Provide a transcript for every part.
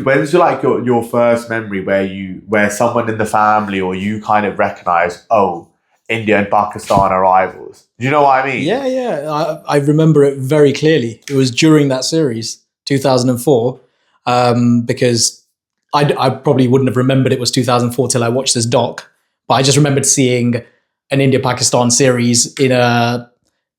When's your first memory where someone in the family or you kind of recognise, oh, India and Pakistan are rivals? Do you know what I mean? Yeah. I remember it very clearly. It was during that series, 2004, because I probably wouldn't have remembered it was 2004 till I watched this doc, but I just remembered seeing an India-Pakistan series in a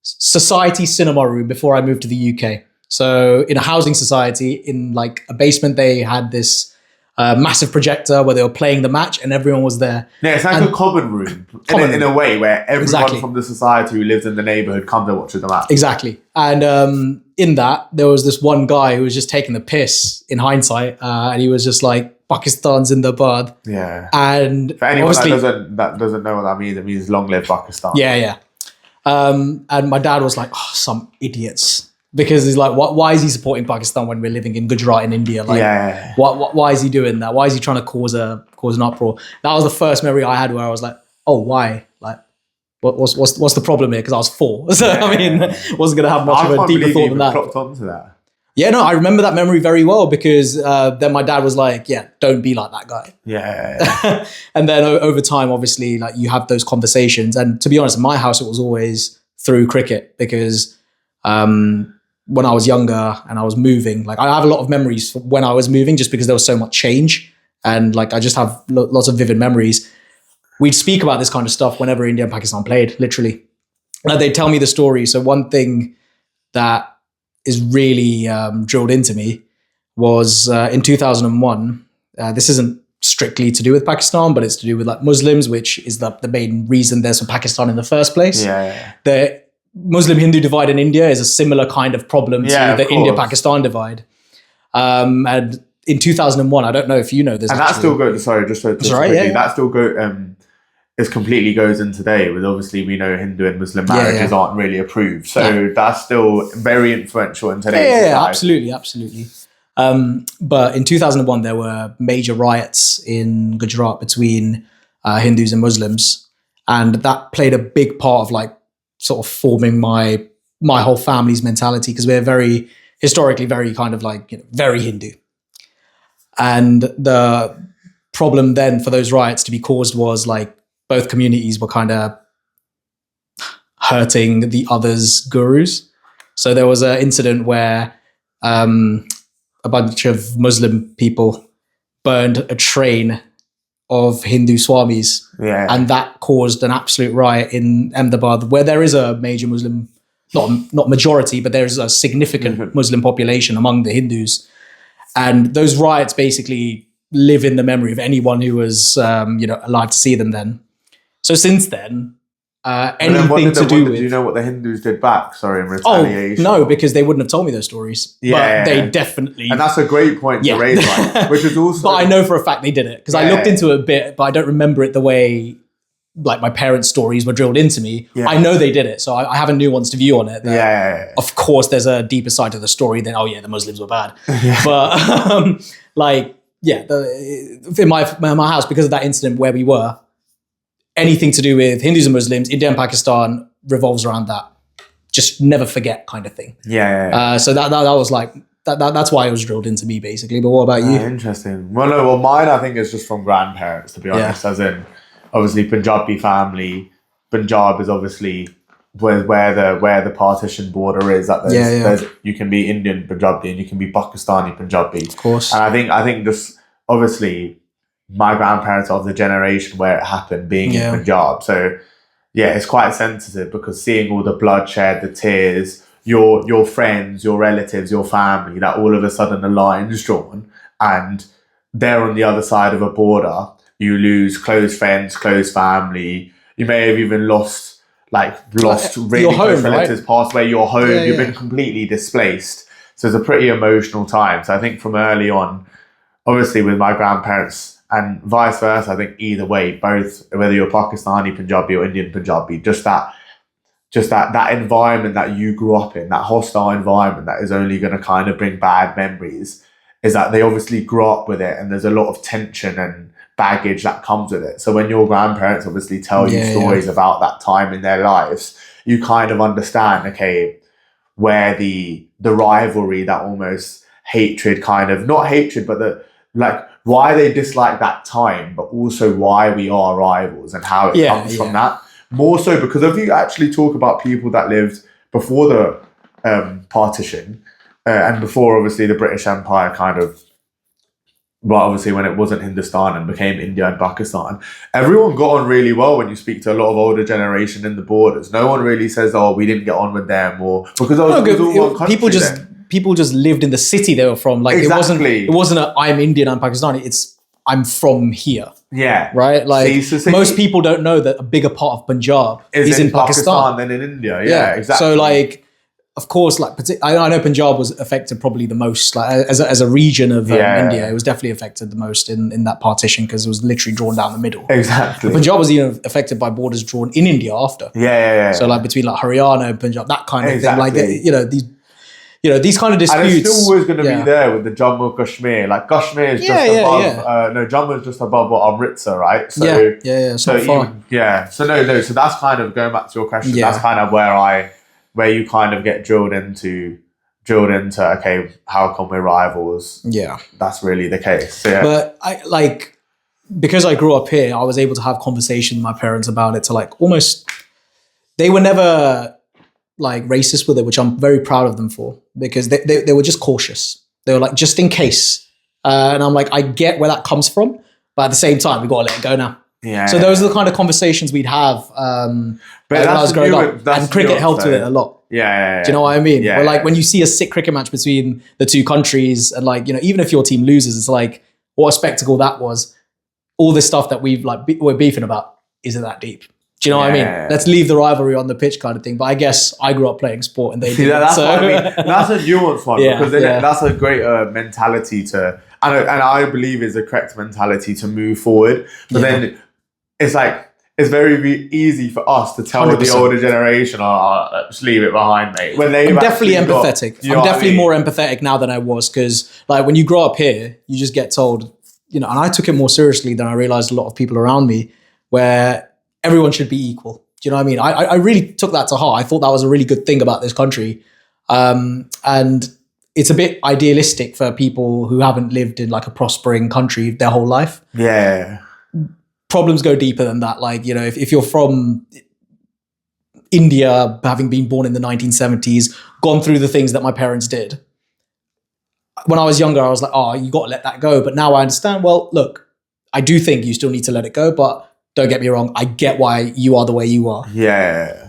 society cinema room before I moved to the UK. So in a housing society, in like a basement, they had this massive projector where they were playing the match and everyone was there. Yeah, it's like a common room in a way where everyone from the society who lives in the neighbourhood comes and watches the match. Exactly. And in that, there was this one guy who was just taking the piss in hindsight, and he was just like, Pakistan's in the bud. Yeah. And for anyone that doesn't know what that means, it means long live Pakistan. Yeah. And my dad was like, oh, some idiots. Because he's like, why is he supporting Pakistan when we're living in Gujarat in India? Like, why is he doing that? Why is he trying to cause an uproar? That was the first memory I had where I was like, oh, why? Like, what's the problem here? Because I was 4, so I mean, wasn't going to have much of a deeper thought than that. Clocked onto that. Yeah, no, I remember that memory very well because then my dad was like, yeah, don't be like that guy. Yeah. And then over time, obviously, like you have those conversations. And to be honest, in my house, it was always through cricket because when I was younger and I was moving, like I have a lot of memories from when I was moving just because there was so much change. And like, I just have lots of vivid memories. We'd speak about this kind of stuff whenever India and Pakistan played, literally. And they'd tell me the story. So one thing that is really drilled into me was in 2001. This isn't strictly to do with Pakistan, but it's to do with like Muslims, which is the main reason there's Pakistan in the first place. Yeah. The Muslim-Hindu divide in India is a similar kind of problem to the India-Pakistan divide. And in 2001, I don't know if you know this. And that still goes, sorry, just quickly, that still is completely goes in today with obviously we know Hindu and Muslim marriages aren't really approved. So that's still very influential in today's society. Yeah, absolutely. But in 2001, there were major riots in Gujarat between Hindus and Muslims. And that played a big part of like sort of forming my whole family's mentality because we're historically very kind of like, very Hindu. And the problem then for those riots to be caused was like both communities were kind of hurting the other's gurus. So there was an incident where a bunch of Muslim people burned a train of Hindu swamis. Yeah. And that caused an absolute riot in Ahmedabad, where there is a major Muslim, not majority, but there's a significant Muslim population among the Hindus. And those riots basically live in the memory of anyone who was, alive to see them then. So since then, anything to do with... Do you know what the Hindus did back? Sorry, in retaliation. Oh, no, because they wouldn't have told me those stories. Yeah. But they definitely... And that's a great point to raise, right? Which is also... But I know for a fact they did it, because I looked into it a bit, but I don't remember it the way like my parents' stories were drilled into me. Yeah. I know they did it, so I have a nuanced view on it. Of course, there's a deeper side to the story than, the Muslims were bad. But in my house, because of that incident where we were, anything to do with Hindus and Muslims, India and Pakistan revolves around that. Just never forget kind of thing. So that was like, that's why it was drilled into me basically. But what about you? Interesting. Well, mine I think is just from grandparents, to be honest, as in obviously Punjabi family. Punjab is obviously where the partition border is. That there's you can be Indian Punjabi and you can be Pakistani Punjabi. Of course. And I think just obviously my grandparents are of the generation where it happened, being in Punjab. So it's quite sensitive because seeing all the bloodshed, the tears, your friends, your relatives, your family, that all of a sudden a line's drawn and they're on the other side of a border. You lose close friends, close family. You may have even lost really close relatives, passed away, your home. You've been completely displaced. So it's a pretty emotional time. So I think from early on, obviously with my grandparents and vice versa, I think either way, both, whether you're Pakistani Punjabi or Indian Punjabi, just that environment that you grew up in, that hostile environment that is only going to kind of bring bad memories, is that they obviously grew up with it and there's a lot of tension and baggage that comes with it. So when your grandparents obviously tell you stories about that time in their lives, you kind of understand, okay, where the rivalry, that almost hatred kind of, not hatred, but like why they dislike that time, but also why we are rivals and how it comes from that. More so because if you actually talk about people that lived before the partition and before obviously the British Empire kind of, well, obviously when it wasn't Hindustan and became India and Pakistan, everyone got on really well. When you speak to a lot of older generation in the borders, no one really says, "Oh, we didn't get on with them," or because it was all one country. People just lived in the city they were from. Like exactly. It wasn't a I'm Indian, I'm Pakistani. It's I'm from here. Yeah. Right? Like most people don't know that a bigger part of Punjab is in Pakistan than in India. Yeah, exactly. So like, of course, like I know Punjab was affected probably the most, like as a region of India, it was definitely affected the most in that partition because it was literally drawn down the middle. Exactly. But Punjab was even affected by borders drawn in India after. Yeah. So like between like Haryana and Punjab, that kind of thing. Like these kind of disputes. And it's still always going to be there with the Jammu Kashmir. Like Kashmir is just above. No, Jammu is just above Amritsar, right? So, So far. So no. So that's kind of going back to your question. That's kind of where you kind of get drilled into. Okay, how come we're rivals? Yeah, that's really the case. So, but because I grew up here, I was able to have conversations with my parents about it. To like almost, they were never like racist with it, which I'm very proud of them for, because they were just cautious. They were like, just in case. And I'm like, I get where that comes from, but at the same time, we got to let it go now. Yeah. So those are the kind of conversations we'd have when I was growing up, and cricket helped with it a lot. Yeah. Do you know what I mean? Yeah. Where like when you see a sick cricket match between the two countries, and like, you know, even if your team loses, it's like, what a spectacle that was. All this stuff that we're beefing about, is it that deep? Do you know what I mean? Let's leave the rivalry on the pitch kind of thing. But I guess I grew up playing sport and they did. That's what I mean. That's a nuanced one because that's a great mentality to, and I believe is a correct mentality to move forward. But then it's like, it's very easy for us to tell 100%. The older generation, just leave it behind, mate. When I'm definitely empathetic. I'm definitely more empathetic now than I was, because like when you grow up here, you just get told, you know, and I took it more seriously than I realized a lot of people around me, where everyone should be equal. Do you know what I mean? I really took that to heart. I thought that was a really good thing about this country. And it's a bit idealistic for people who haven't lived in like a prospering country their whole life. Yeah. Problems go deeper than that. Like, you know, if you're from India, having been born in the 1970s, gone through the things that my parents did. When I was younger, I was like, oh, you got to let that go. But now I understand, well, look, I do think you still need to let it go, but don't get me wrong, I get why you are the way you are. Yeah. But